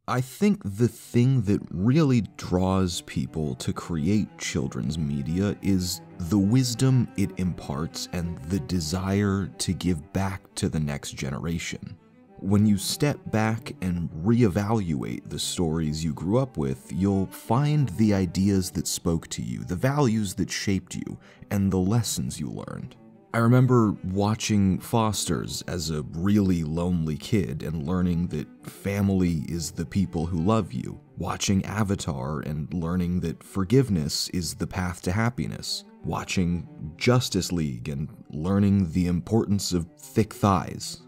I think the thing that really draws people to create children's media is the wisdom it imparts and the desire to give back to the next generation. When you step back and reevaluate the stories you grew up with, you'll find the ideas that spoke to you, the values that shaped you, and the lessons you learned. I remember watching Foster's as a really lonely kid and learning that family is the people who love you, watching Avatar and learning that forgiveness is the path to happiness, watching Justice League and learning the importance of thick thighs,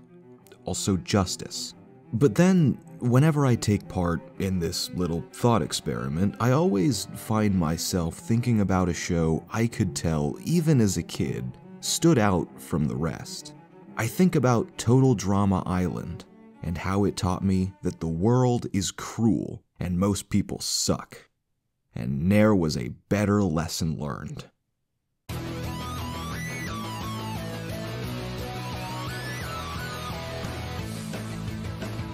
also justice. But then, whenever I take part in this little thought experiment, I always find myself thinking about a show I could tell, even as a kid, stood out from the rest. I think about Total Drama Island and how it taught me that the world is cruel and most people suck. And ne'er was a better lesson learned.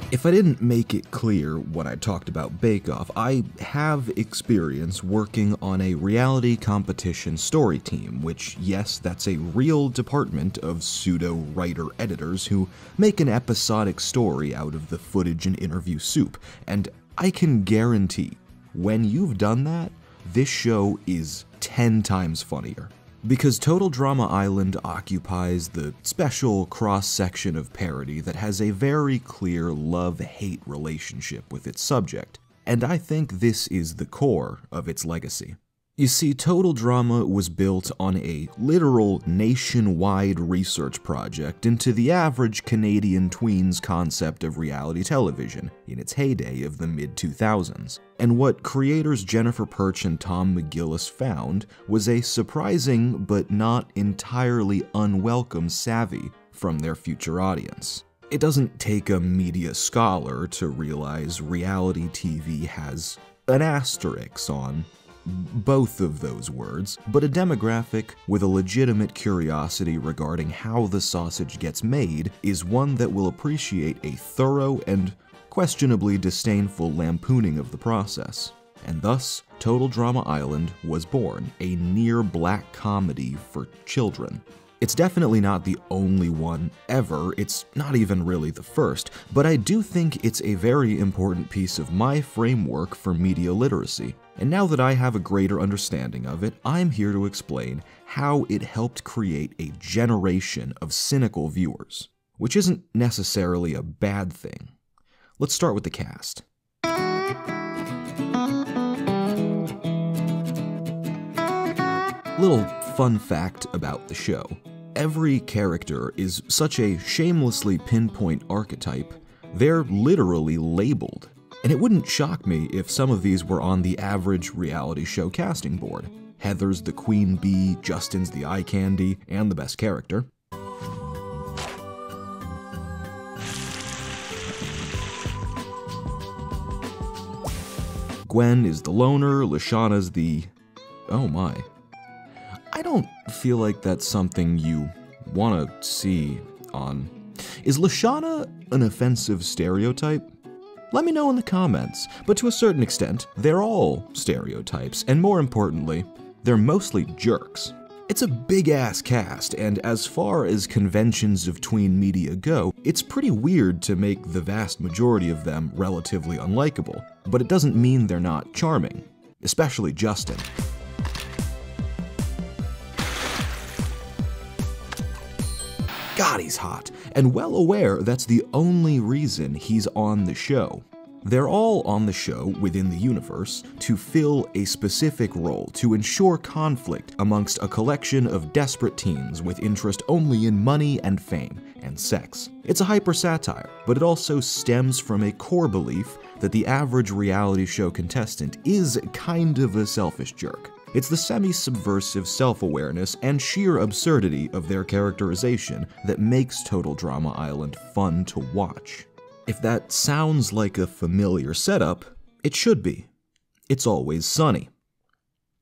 If I didn't make it clear when I talked about Bake Off, I have experience working on a reality competition story team, which, yes, that's a real department of pseudo-writer-editors who make an episodic story out of the footage and interview soup, and I can guarantee, when you've done that, this show is 10 times funnier. Because Total Drama Island occupies the special cross-section of parody that has a very clear love-hate relationship with its subject, and I think this is the core of its legacy. You see, Total Drama was built on a literal nationwide research project into the average Canadian tween's concept of reality television in its heyday of the mid-2000s. And what creators Jennifer Perch and Tom McGillis found was a surprising but not entirely unwelcome savvy from their future audience. It doesn't take a media scholar to realize reality TV has an asterisk on both of those words, but a demographic with a legitimate curiosity regarding how the sausage gets made is one that will appreciate a thorough and questionably disdainful lampooning of the process. And thus, Total Drama Island was born, a near-black comedy for children. It's definitely not the only one ever, it's not even really the first, but I do think it's a very important piece of my framework for media literacy. And now that I have a greater understanding of it, I'm here to explain how it helped create a generation of cynical viewers, which isn't necessarily a bad thing. Let's start with the cast. Little fun fact about the show. Every character is such a shamelessly pinpoint archetype, they're literally labeled. And it wouldn't shock me if some of these were on the average reality show casting board. Heather's the queen bee, Justin's the eye candy, and the best character. Gwen is the loner, Lashana's the... oh my. I don't feel like that's something you want to see on... Is Lashana an offensive stereotype? Let me know in the comments, but to a certain extent, they're all stereotypes, and more importantly, they're mostly jerks. It's a big-ass cast, and as far as conventions of tween media go, it's pretty weird to make the vast majority of them relatively unlikable, but it doesn't mean they're not charming, especially Justin. God, he's hot, and well aware that's the only reason he's on the show. They're all on the show within the universe to fill a specific role to ensure conflict amongst a collection of desperate teens with interest only in money and fame and sex. It's a hyper-satire, but it also stems from a core belief that the average reality show contestant is kind of a selfish jerk. It's the semi-subversive self-awareness and sheer absurdity of their characterization that makes Total Drama Island fun to watch. If that sounds like a familiar setup, it should be. It's Always Sunny.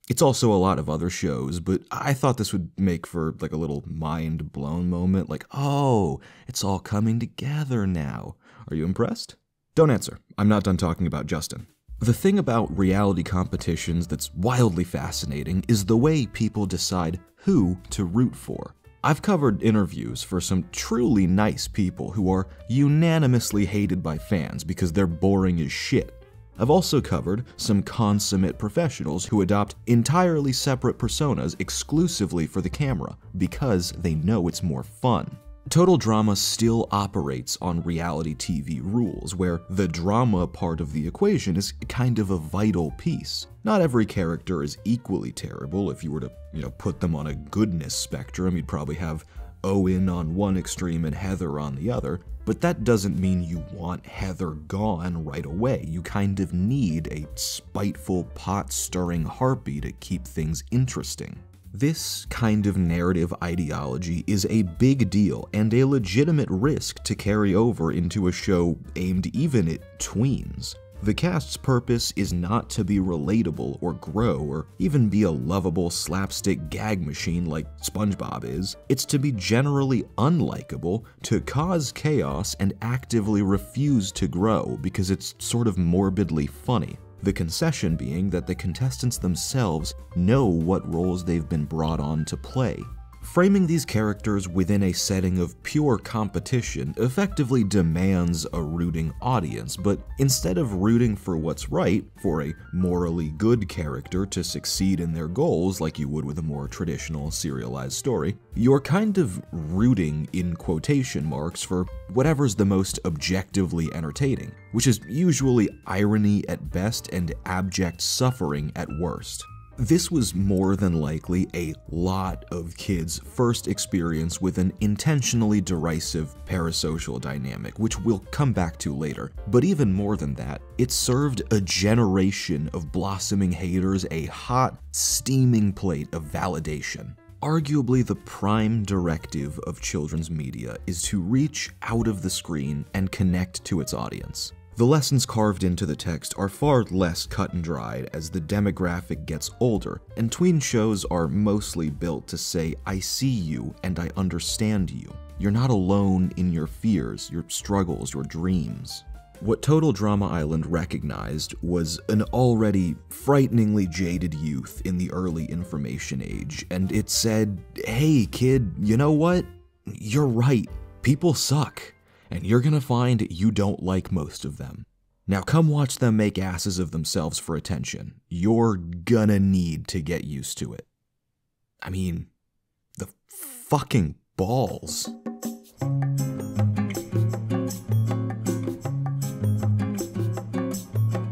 It's also a lot of other shows, but I thought this would make for like a little mind-blown moment, like, oh, it's all coming together now. Are you impressed? Don't answer. I'm not done talking about Justin. The thing about reality competitions that's wildly fascinating is the way people decide who to root for. I've covered interviews for some truly nice people who are unanimously hated by fans because they're boring as shit. I've also covered some consummate professionals who adopt entirely separate personas exclusively for the camera because they know it's more fun. Total Drama still operates on reality TV rules, where the drama part of the equation is kind of a vital piece. Not every character is equally terrible. If you were to, put them on a goodness spectrum, you'd probably have Owen on one extreme and Heather on the other. But that doesn't mean you want Heather gone right away. You kind of need a spiteful, pot-stirring harpy to keep things interesting. This kind of narrative ideology is a big deal and a legitimate risk to carry over into a show aimed even at tweens. The cast's purpose is not to be relatable or grow or even be a lovable slapstick gag machine like SpongeBob is. It's to be generally unlikable, to cause chaos, and actively refuse to grow because it's sort of morbidly funny. The concession being that the contestants themselves know what roles they've been brought on to play. Framing these characters within a setting of pure competition effectively demands a rooting audience, but instead of rooting for what's right, for a morally good character to succeed in their goals like you would with a more traditional serialized story, you're kind of rooting in quotation marks for whatever's the most objectively entertaining, which is usually irony at best and abject suffering at worst. This was more than likely a lot of kids' first experience with an intentionally derisive parasocial dynamic, which we'll come back to later. But even more than that, it served a generation of blossoming haters a hot, steaming plate of validation. Arguably, the prime directive of children's media is to reach out of the screen and connect to its audience. The lessons carved into the text are far less cut and dried as the demographic gets older, and tween shows are mostly built to say, I see you and I understand you. You're not alone in your fears, your struggles, your dreams. What Total Drama Island recognized was an already frighteningly jaded youth in the early information age, and it said, hey kid, you know what? You're right, people suck. And you're gonna find you don't like most of them. Now come watch them make asses of themselves for attention. You're gonna need to get used to it. I mean, the fucking balls.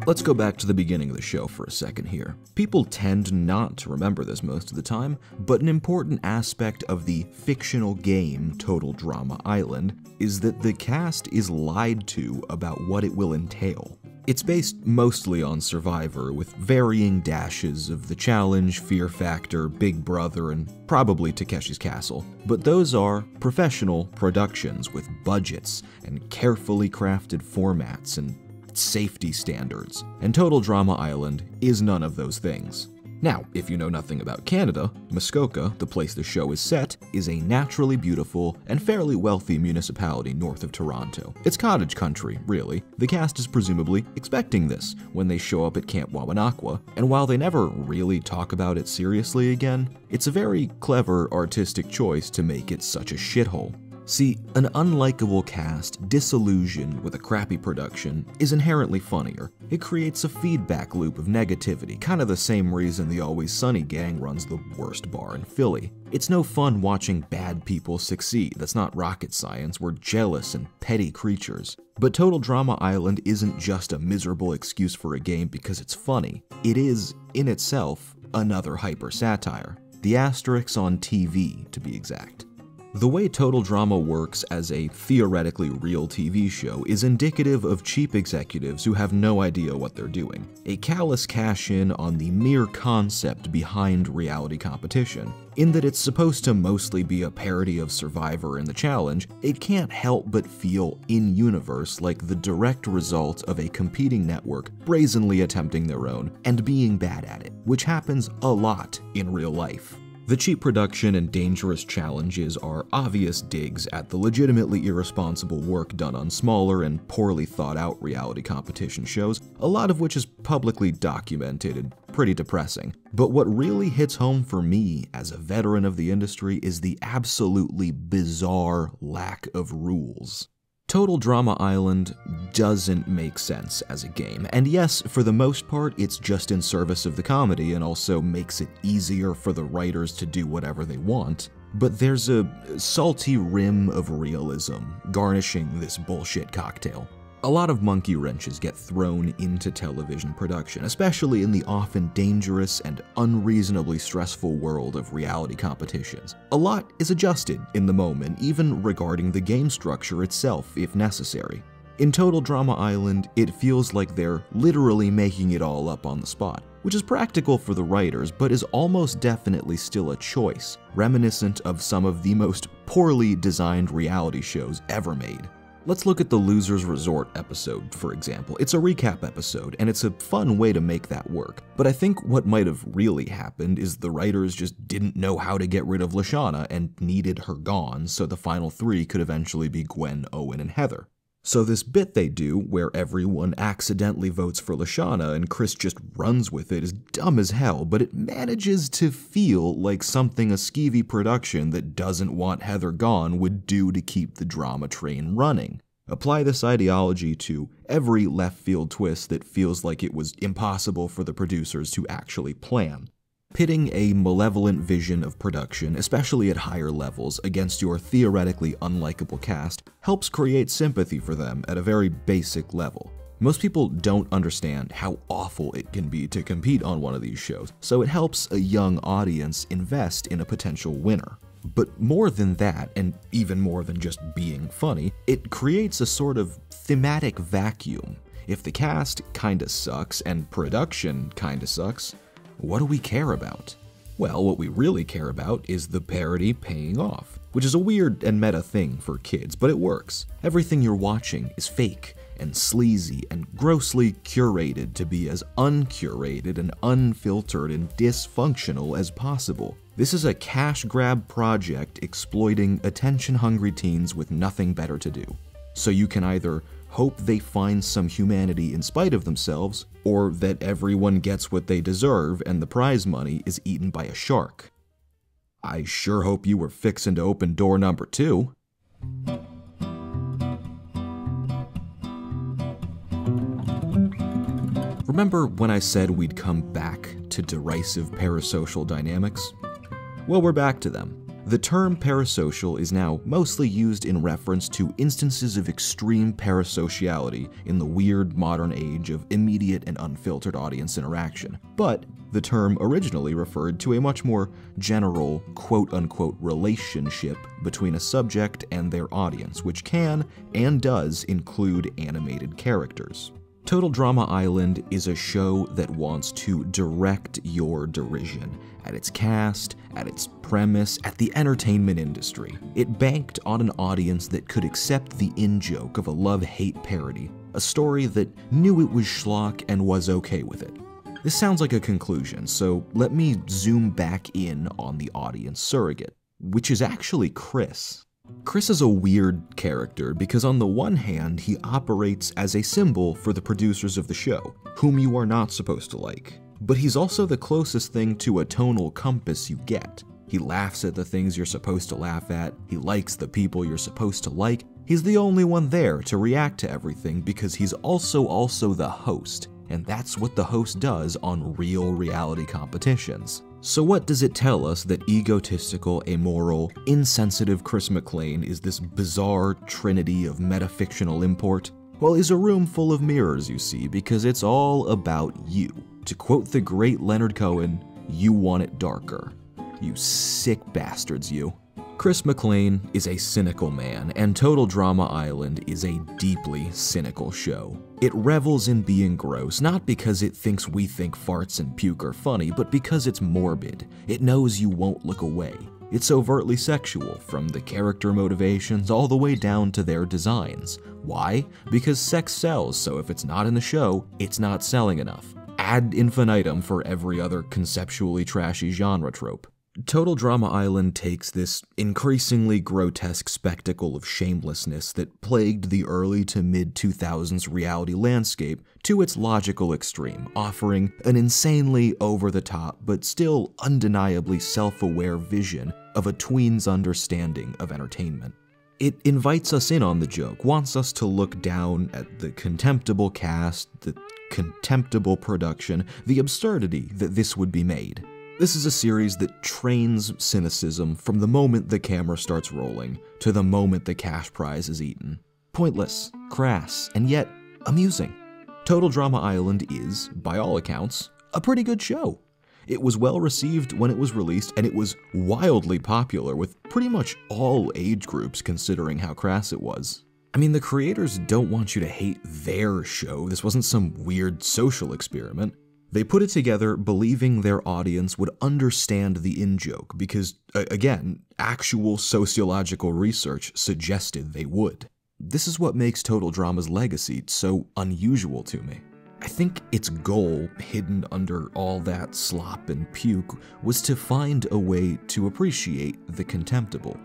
Let's go back to the beginning of the show for a second here. People tend not to remember this most of the time, but an important aspect of the fictional game Total Drama Island is that the cast is lied to about what it will entail. It's based mostly on Survivor, with varying dashes of The Challenge, Fear Factor, Big Brother, and probably Takeshi's Castle. But those are professional productions with budgets and carefully crafted formats and safety standards, and Total Drama Island is none of those things. Now, if you know nothing about Canada, Muskoka, the place the show is set, is a naturally beautiful and fairly wealthy municipality north of Toronto. It's cottage country, really. The cast is presumably expecting this when they show up at Camp Wawanakwa, and while they never really talk about it seriously again, it's a very clever artistic choice to make it such a shithole. See, an unlikable cast disillusioned with a crappy production is inherently funnier. It creates a feedback loop of negativity, kind of the same reason the Always Sunny gang runs the worst bar in Philly. It's no fun watching bad people succeed. That's not rocket science. We're jealous and petty creatures. But Total Drama Island isn't just a miserable excuse for a game because it's funny. It is, in itself, another hyper-satire. The asterisks on TV, to be exact. The way Total Drama works as a theoretically real TV show is indicative of cheap executives who have no idea what they're doing. A callous cash-in on the mere concept behind reality competition. In that it's supposed to mostly be a parody of Survivor and The Challenge, it can't help but feel in-universe like the direct result of a competing network brazenly attempting their own and being bad at it, which happens a lot in real life. The cheap production and dangerous challenges are obvious digs at the legitimately irresponsible work done on smaller and poorly thought out reality competition shows, a lot of which is publicly documented and pretty depressing. But what really hits home for me as a veteran of the industry is the absolutely bizarre lack of rules. Total Drama Island doesn't make sense as a game, and yes, for the most part, it's just in service of the comedy and also makes it easier for the writers to do whatever they want, but there's a salty rim of realism garnishing this bullshit cocktail. A lot of monkey wrenches get thrown into television production, especially in the often dangerous and unreasonably stressful world of reality competitions. A lot is adjusted in the moment, even regarding the game structure itself if necessary. In Total Drama Island, it feels like they're literally making it all up on the spot, which is practical for the writers, but is almost definitely still a choice, reminiscent of some of the most poorly designed reality shows ever made. Let's look at the Loser's Resort episode, for example. It's a recap episode, and it's a fun way to make that work. But I think what might have really happened is the writers just didn't know how to get rid of Lashana and needed her gone, so the final three could eventually be Gwen, Owen, and Heather. So this bit they do, where everyone accidentally votes for Lashana and Chris just runs with it, is dumb as hell, but it manages to feel like something a skeevy production that doesn't want Heather gone would do to keep the drama train running. Apply this ideology to every left field twist that feels like it was impossible for the producers to actually plan. Pitting a malevolent vision of production, especially at higher levels, against your theoretically unlikable cast helps create sympathy for them at a very basic level. Most people don't understand how awful it can be to compete on one of these shows, so it helps a young audience invest in a potential winner. But more than that, and even more than just being funny, it creates a sort of thematic vacuum. If the cast kinda sucks and production kinda sucks, what do we care about? Well, what we really care about is the parody paying off, which is a weird and meta thing for kids, but it works. Everything you're watching is fake and sleazy and grossly curated to be as uncurated and unfiltered and dysfunctional as possible. This is a cash grab project exploiting attention-hungry teens with nothing better to do. So you can either hope they find some humanity in spite of themselves, or that everyone gets what they deserve and the prize money is eaten by a shark. I sure hope you were fixin' to open door number 2. Remember when I said we'd come back to derisive parasocial dynamics? Well, we're back to them. The term parasocial is now mostly used in reference to instances of extreme parasociality in the weird modern age of immediate and unfiltered audience interaction. But the term originally referred to a much more general quote-unquote relationship between a subject and their audience, which can and does include animated characters. Total Drama Island is a show that wants to direct your derision at its cast, at its premise, at the entertainment industry. It banked on an audience that could accept the in-joke of a love-hate parody, a story that knew it was schlock and was okay with it. This sounds like a conclusion, so let me zoom back in on the audience surrogate, which is actually Chris. Chris is a weird character because on the one hand, he operates as a symbol for the producers of the show, whom you are not supposed to like. But he's also the closest thing to a tonal compass you get. He laughs at the things you're supposed to laugh at, he likes the people you're supposed to like. He's the only one there to react to everything because he's also the host, and that's what the host does on real reality competitions. So what does it tell us that egotistical, amoral, insensitive Chris McClane is this bizarre trinity of metafictional import? Well, he's a room full of mirrors, you see, because it's all about you. To quote the great Leonard Cohen, you want it darker. You sick bastards, you. Chris McClane is a cynical man, and Total Drama Island is a deeply cynical show. It revels in being gross, not because it thinks we think farts and puke are funny, but because it's morbid. It knows you won't look away. It's overtly sexual, from the character motivations all the way down to their designs. Why? Because sex sells, so if it's not in the show, it's not selling enough. Ad infinitum for every other conceptually trashy genre trope. Total Drama Island takes this increasingly grotesque spectacle of shamelessness that plagued the early to mid-2000s reality landscape to its logical extreme, offering an insanely over-the-top but still undeniably self-aware vision of a tween's understanding of entertainment. It invites us in on the joke, wants us to look down at the contemptible cast, the contemptible production, the absurdity that this would be made. This is a series that trains cynicism from the moment the camera starts rolling to the moment the cash prize is eaten. Pointless, crass, and yet amusing. Total Drama Island is, by all accounts, a pretty good show. It was well received when it was released, and it was wildly popular with pretty much all age groups considering how crass it was. I mean, the creators don't want you to hate their show. This wasn't some weird social experiment. They put it together believing their audience would understand the in-joke because, again, actual sociological research suggested they would. This is what makes Total Drama's legacy so unusual to me. I think its goal, hidden under all that slop and puke, was to find a way to appreciate the contemptible.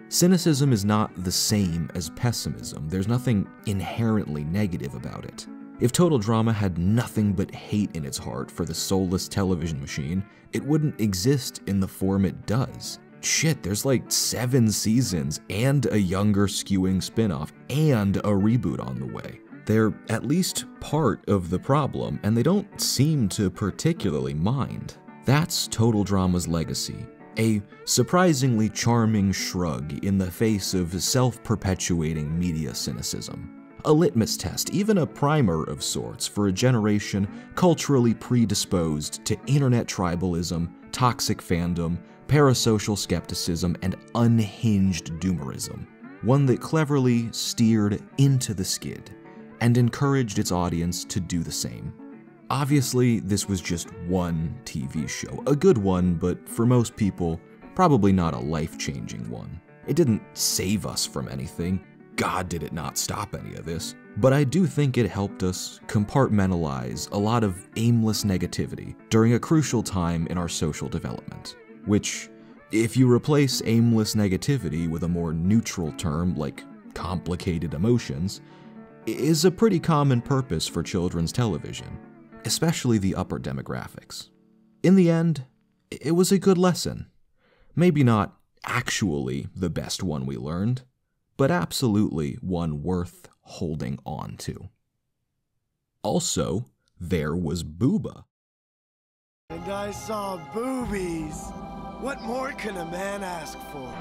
Cynicism is not the same as pessimism. There's nothing inherently negative about it. If Total Drama had nothing but hate in its heart for the soulless television machine, it wouldn't exist in the form it does. Shit, there's like 7 seasons and a younger skewing spin-off and a reboot on the way. They're at least part of the problem, and they don't seem to particularly mind. That's Total Drama's legacy. A surprisingly charming shrug in the face of self-perpetuating media cynicism. A litmus test, even a primer of sorts, for a generation culturally predisposed to internet tribalism, toxic fandom, parasocial skepticism, and unhinged doomerism. One that cleverly steered into the skid and encouraged its audience to do the same. Obviously, this was just one TV show, a good one, but for most people, probably not a life-changing one. It didn't save us from anything. God, did it not stop any of this. But I do think it helped us compartmentalize a lot of aimless negativity during a crucial time in our social development. Which, if you replace aimless negativity with a more neutral term like complicated emotions, is a pretty common purpose for children's television, especially the upper demographics. In the end, it was a good lesson. Maybe not actually the best one we learned, but absolutely one worth holding on to. Also, there was Booba. And I saw boobies. What more can a man ask for?